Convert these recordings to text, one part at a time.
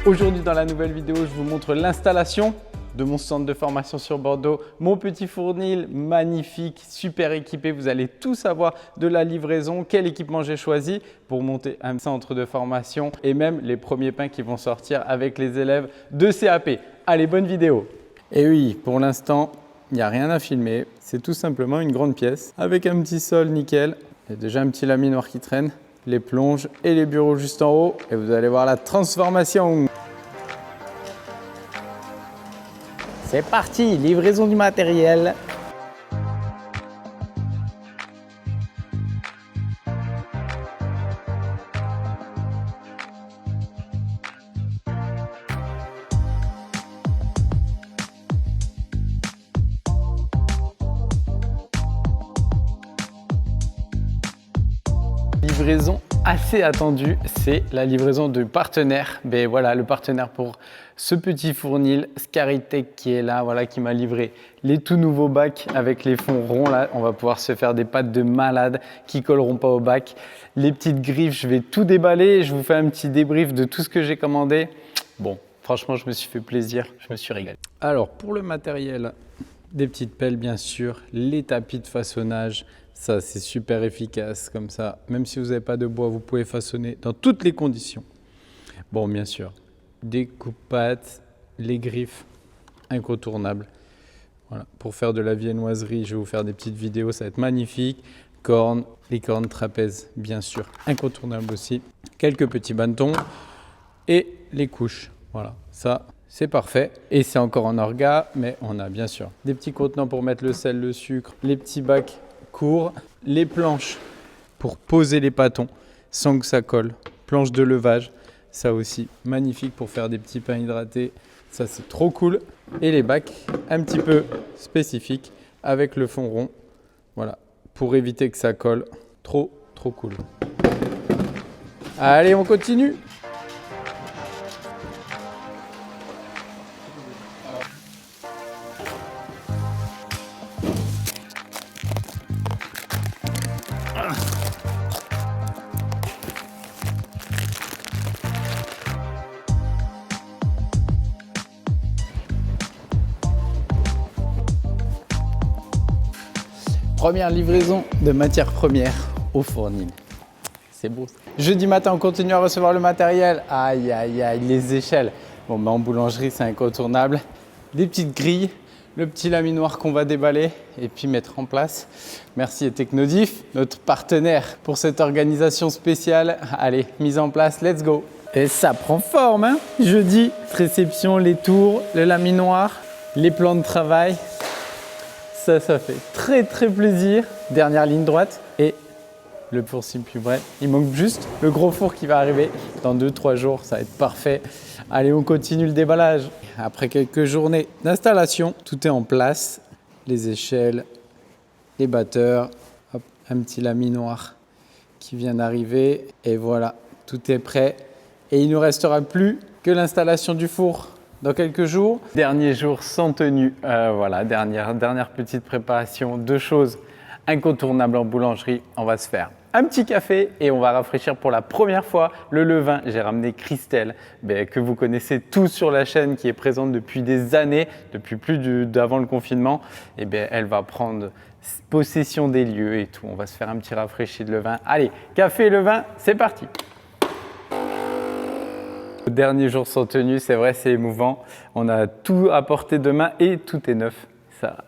Aujourd'hui dans la nouvelle vidéo, je vous montre l'installation de mon centre de formation sur Bordeaux, mon petit fournil magnifique, super équipé. Vous allez tout savoir de la livraison, quel équipement j'ai choisi pour monter un centre de formation et même les premiers pains qui vont sortir avec les élèves de CAP. Allez, bonne vidéo. Et oui, pour l'instant, il n'y a rien à filmer. C'est tout simplement une grande pièce avec un petit sol nickel. Il y a déjà un petit laminoir qui traîne, les plonges et les bureaux juste en haut. Et vous allez voir la transformation. C'est parti, livraison du matériel. Livraison assez attendue, c'est la livraison du partenaire. Ben voilà, le partenaire pour ce petit fournil, Scaritech, qui est là, voilà, qui m'a livré les tout nouveaux bacs avec les fonds ronds là. On va pouvoir se faire des pattes de malade qui colleront pas au bac. Les petites griffes, je vais tout déballer. Je vous fais un petit débrief de tout ce que j'ai commandé. Bon, franchement, je me suis fait plaisir, je me suis régalé. Alors, pour le matériel, des petites pelles bien sûr, les tapis de façonnage. Ça, c'est super efficace comme ça. Même si vous n'avez pas de bois, vous pouvez façonner dans toutes les conditions. Bon, bien sûr, des coupe-pattes, les griffes, incontournables. Voilà. Pour faire de la viennoiserie, je vais vous faire des petites vidéos, ça va être magnifique. Cornes, les cornes trapèzes, bien sûr, incontournables aussi. Quelques petits bâtons et les couches. Voilà, ça, c'est parfait. Et c'est encore en orga, mais on a bien sûr des petits contenants pour mettre le sel, le sucre, les petits bacs court, les planches pour poser les pâtons sans que ça colle, planches de levage, ça aussi magnifique pour faire des petits pains hydratés, ça c'est trop cool. Et les bacs un petit peu spécifiques avec le fond rond, voilà, pour éviter que ça colle, trop cool. Allez, on continue. Première livraison de matières premières au fournil. C'est beau ça. Jeudi matin, on continue à recevoir le matériel. Aïe, aïe, aïe, les échelles. Bon, en boulangerie, c'est incontournable. Des petites grilles, le petit laminoir qu'on va déballer et puis mettre en place. Merci Technodif, notre partenaire pour cette organisation spéciale. Allez, mise en place, let's go. Et ça prend forme, hein. Jeudi, réception, les tours, le laminoir, les plans de travail. Ça fait très plaisir. Dernière ligne droite et le four plus près. Il manque juste le gros four qui va arriver dans 2-3 jours. Ça va être parfait. Allez, on continue le déballage. Après quelques journées d'installation, tout est en place. Les échelles, les batteurs, hop, un petit laminoir qui vient d'arriver. Et voilà, tout est prêt. Et il ne nous restera plus que l'installation du four. Dans quelques jours, dernier jour sans tenue, voilà, dernière petite préparation, 2 choses incontournables en boulangerie. On va se faire un petit café et on va rafraîchir pour la première fois le levain. J'ai ramené Christelle, que vous connaissez tous sur la chaîne, qui est présente depuis des années, depuis d'avant le confinement. Et elle va prendre possession des lieux et tout. On va se faire un petit rafraîchi de levain. Allez, café et levain, c'est parti. Dernier jour sans tenue, c'est vrai, c'est émouvant. On a tout apporté de main et tout est neuf. Ça,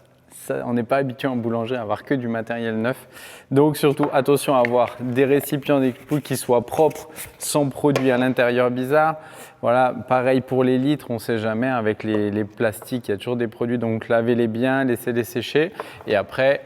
on n'est pas habitué en boulangerie à avoir que du matériel neuf. Donc surtout, attention à avoir des récipients, des poules qui soient propres, sans produits à l'intérieur bizarres. Voilà, pareil pour les litres, on ne sait jamais. Avec les plastiques, il y a toujours des produits. Donc lavez-les bien, laissez-les sécher. Et après,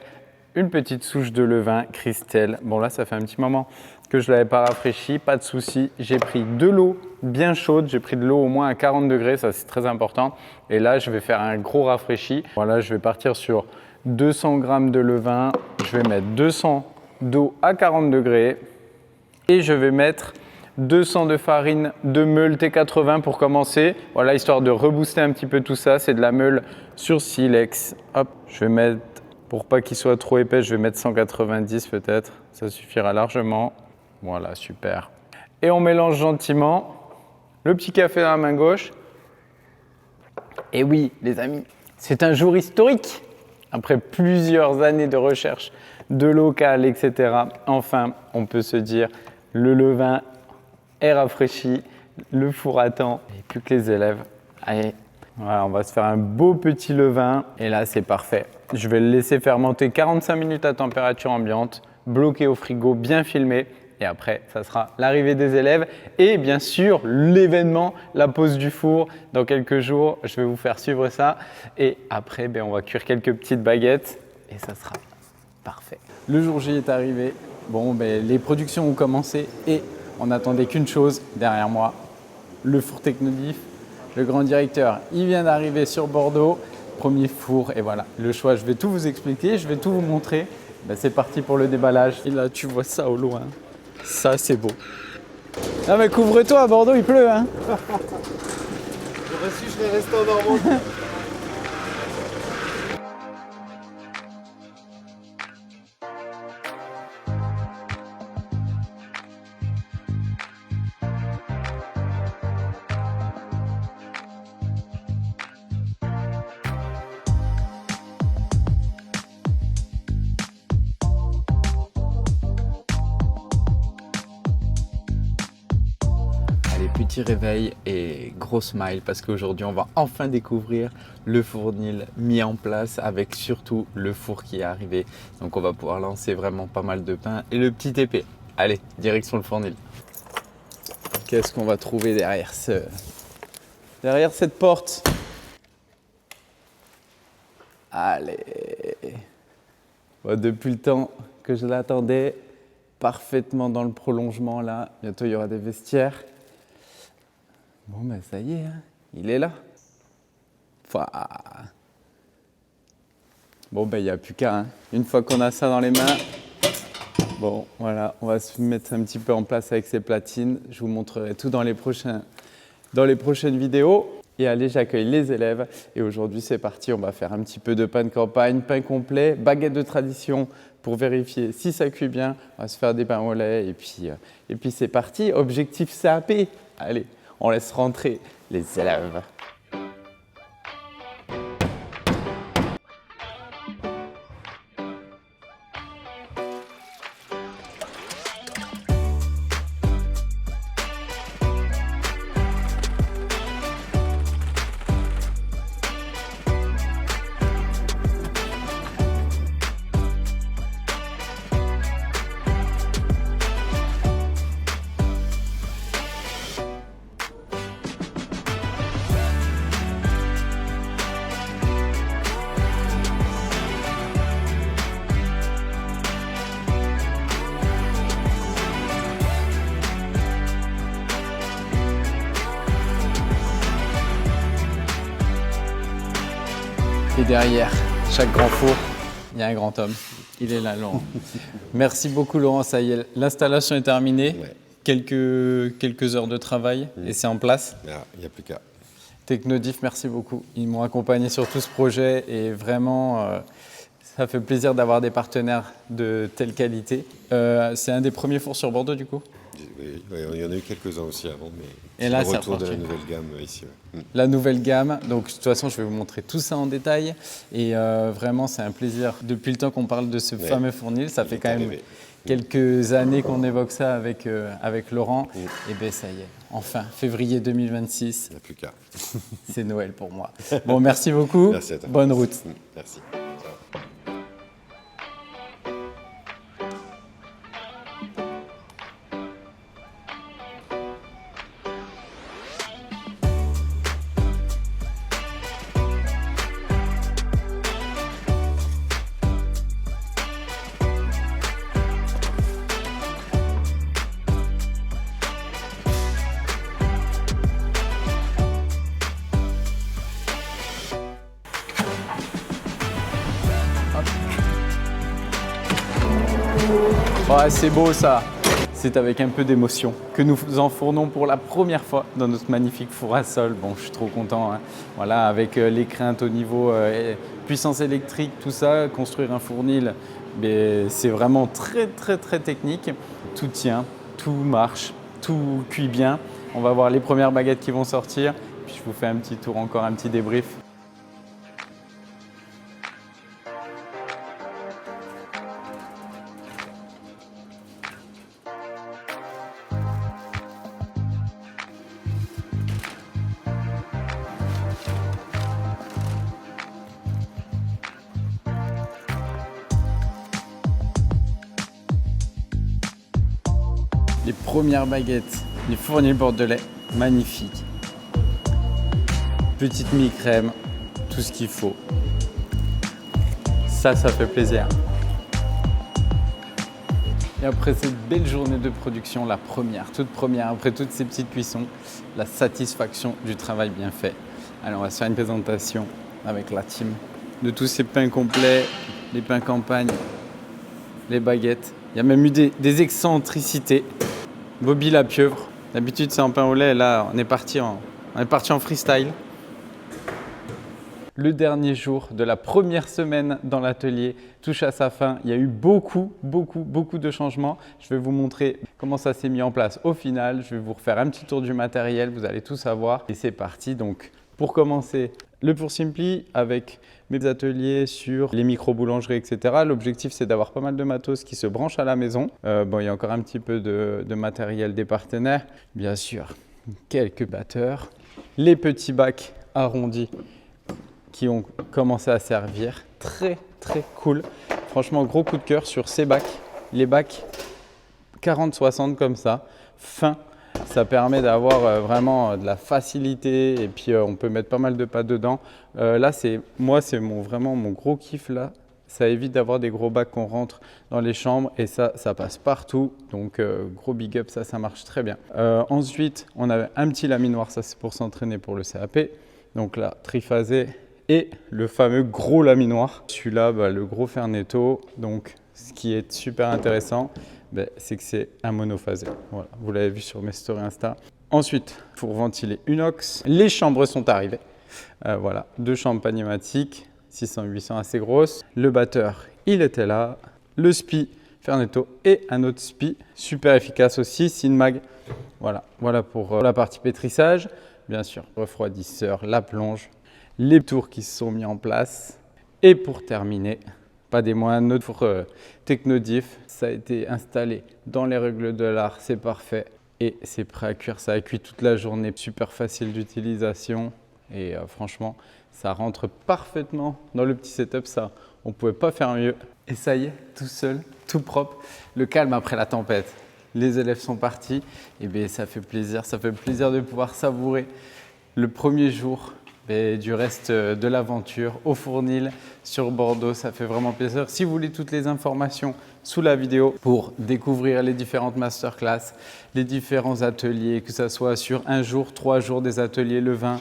une petite souche de levain Christelle. Bon là, ça fait un petit moment que je ne l'avais pas rafraîchi, pas de souci. J'ai pris de l'eau bien chaude, j'ai pris de l'eau au moins à 40 degrés, ça c'est très important. Et là, je vais faire un gros rafraîchi. Voilà, je vais partir sur 200 g de levain. Je vais mettre 200 d'eau à 40 degrés. Et je vais mettre 200 de farine de meule T80 pour commencer. Voilà, histoire de rebooster un petit peu tout ça. C'est de la meule sur silex. Hop, je vais mettre, pour pas qu'il soit trop épais, je vais mettre 190 peut-être. Ça suffira largement. Voilà, super. Et on mélange gentiment. le petit café dans la main gauche. Et oui, les amis, c'est un jour historique. Après plusieurs années de recherche, de local, etc. Enfin, on peut se dire, le levain est rafraîchi, le four attend, et plus que les élèves. Allez, voilà, on va se faire un beau petit levain. Et là, c'est parfait. Je vais le laisser fermenter 45 minutes à température ambiante, bloqué au frigo, bien filmé. Et après, ça sera l'arrivée des élèves et bien sûr l'événement, la pose du four. Dans quelques jours, je vais vous faire suivre ça. Et après, on va cuire quelques petites baguettes et ça sera parfait. Le jour J est arrivé. Bon, les productions ont commencé et on n'attendait qu'une chose derrière moi, le four Technodif. Le grand directeur, il vient d'arriver sur Bordeaux. Premier four et voilà, le choix, je vais tout vous expliquer, je vais tout vous montrer. C'est parti pour le déballage. Et là, tu vois ça au loin. Ça, c'est beau. Non mais couvre-toi, à Bordeaux, il pleut, hein. J'aurais su, je serais resté en Normandie. Petit réveil et gros smile parce qu'aujourd'hui on va enfin découvrir le fournil mis en place avec surtout le four qui est arrivé. Donc on va pouvoir lancer vraiment pas mal de pain et le petit épée. Allez, direction le fournil. Qu'est-ce qu'on va trouver derrière cette porte? Allez. Bon, depuis le temps que je l'attendais, parfaitement dans le prolongement là. Bientôt il y aura des vestiaires. Bon, ça y est, hein, il est là. Bon, il n'y a plus qu'à. Hein. Une fois qu'on a ça dans les mains, bon, voilà, on va se mettre un petit peu en place avec ces platines. Je vous montrerai tout dans les prochaines vidéos. Et allez, j'accueille les élèves. Et aujourd'hui, c'est parti, on va faire un petit peu de pain de campagne, pain complet, baguette de tradition pour vérifier si ça cuit bien. On va se faire des pains au lait et puis c'est parti. Objectif CAP. Allez. On laisse rentrer les élèves. Et derrière chaque grand four, il y a un grand homme. Il est là, Laurent. Merci beaucoup, Laurent. Ça y est, l'installation est terminée. Ouais. Quelques heures de travail et c'est en place. Il n'y a plus qu'à. Technodif, merci beaucoup. Ils m'ont accompagné sur tout ce projet et vraiment, ça fait plaisir d'avoir des partenaires de telle qualité. C'est un des premiers fours sur Bordeaux, du coup? Oui, il y en a eu quelques-uns aussi avant, mais et là, c'est le retour de la nouvelle gamme ici. Ouais. La nouvelle gamme, donc de toute façon, je vais vous montrer tout ça en détail. Et vraiment, c'est un plaisir. Depuis le temps qu'on parle de ce fameux fournil, ça fait quand même quelques années qu'on évoque ça avec Laurent. Et bien, ça y est, enfin, février 2026. Il n'y a plus qu'à. C'est Noël pour moi. Bon, merci beaucoup. Merci à toi. Bonne route. Merci. Ouais, c'est beau ça. C'est avec un peu d'émotion que nous enfournons pour la première fois dans notre magnifique four à sol. Bon, je suis trop content. Hein. Voilà, avec les craintes au niveau puissance électrique, tout ça, construire un fournil, c'est vraiment très technique. Tout tient, tout marche, tout cuit bien. On va voir les premières baguettes qui vont sortir. Puis je vous fais un petit tour, encore un petit débrief. Les premières baguettes du Fournil Bordelais, magnifiques. Petite mi-crème, tout ce qu'il faut. Ça fait plaisir. Et après cette belle journée de production, la première, toute première, après toutes ces petites cuissons, la satisfaction du travail bien fait. Alors on va se faire une présentation avec la team de tous ces pains complets, les pains campagne, les baguettes. Il y a même eu des excentricités. Bobby la pieuvre. D'habitude c'est en pain au lait, là on est parti en freestyle. Le dernier jour de la première semaine dans l'atelier touche à sa fin. Il y a eu beaucoup de changements. Je vais vous montrer comment ça s'est mis en place au final. Je vais vous refaire un petit tour du matériel, vous allez tout savoir. Et c'est parti. Donc pour commencer, le Pour Simply avec mes ateliers sur les micro-boulangeries, etc. L'objectif, c'est d'avoir pas mal de matos qui se branchent à la maison. Bon, il y a encore un petit peu de matériel des partenaires. Bien sûr, quelques batteurs. Les petits bacs arrondis qui ont commencé à servir. Très cool. Franchement, gros coup de cœur sur ces bacs. Les bacs 40-60 comme ça, fins. Ça permet d'avoir vraiment de la facilité et puis on peut mettre pas mal de pâtes dedans. Là, c'est vraiment mon gros kiff là. Ça évite d'avoir des gros bacs qu'on rentre dans les chambres et ça passe partout. Donc gros big up, ça marche très bien. Ensuite, on avait un petit laminoir, ça c'est pour s'entraîner pour le CAP. Donc là, triphasé et le fameux gros laminoir. Celui-là, le gros Fernetto. Donc ce qui est super intéressant, c'est que c'est un monophasé. Voilà, vous l'avez vu sur mes stories Insta. Ensuite, pour ventiler inox, les chambres sont arrivées. Voilà, 2 chambres pneumatiques, 600-800 assez grosses. Le batteur, il était là. Le SPI Fernetto et un autre SPI super efficace aussi, Sinmag. Voilà pour la partie pétrissage. Bien sûr, refroidisseur, la plonge, les tours qui se sont mis en place. Et pour terminer, pas des moindres, notre Technodiff, ça a été installé dans les règles de l'art, c'est parfait. Et c'est prêt à cuire, ça a cuit toute la journée, super facile d'utilisation. Et franchement, ça rentre parfaitement dans le petit setup, ça, on ne pouvait pas faire mieux. Et ça y est, tout seul, tout propre, le calme après la tempête. Les élèves sont partis, et bien ça fait plaisir de pouvoir savourer le premier jour du reste de l'aventure au Fournil sur Bordeaux. Ça fait vraiment plaisir. Si vous voulez toutes les informations sous la vidéo pour découvrir les différentes masterclass, les différents ateliers, que ce soit sur 1 jour, 3 jours des ateliers le 20,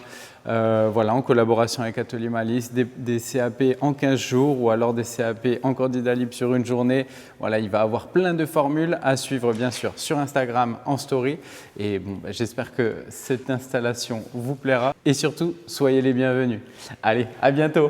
voilà, en collaboration avec Atelier Malice, des CAP en 15 jours ou alors des CAP en candidat libre sur une journée. Voilà, il va y avoir plein de formules à suivre bien sûr sur Instagram en story. Et bon, j'espère que cette installation vous plaira et surtout, soyez les bienvenus. Allez, à bientôt!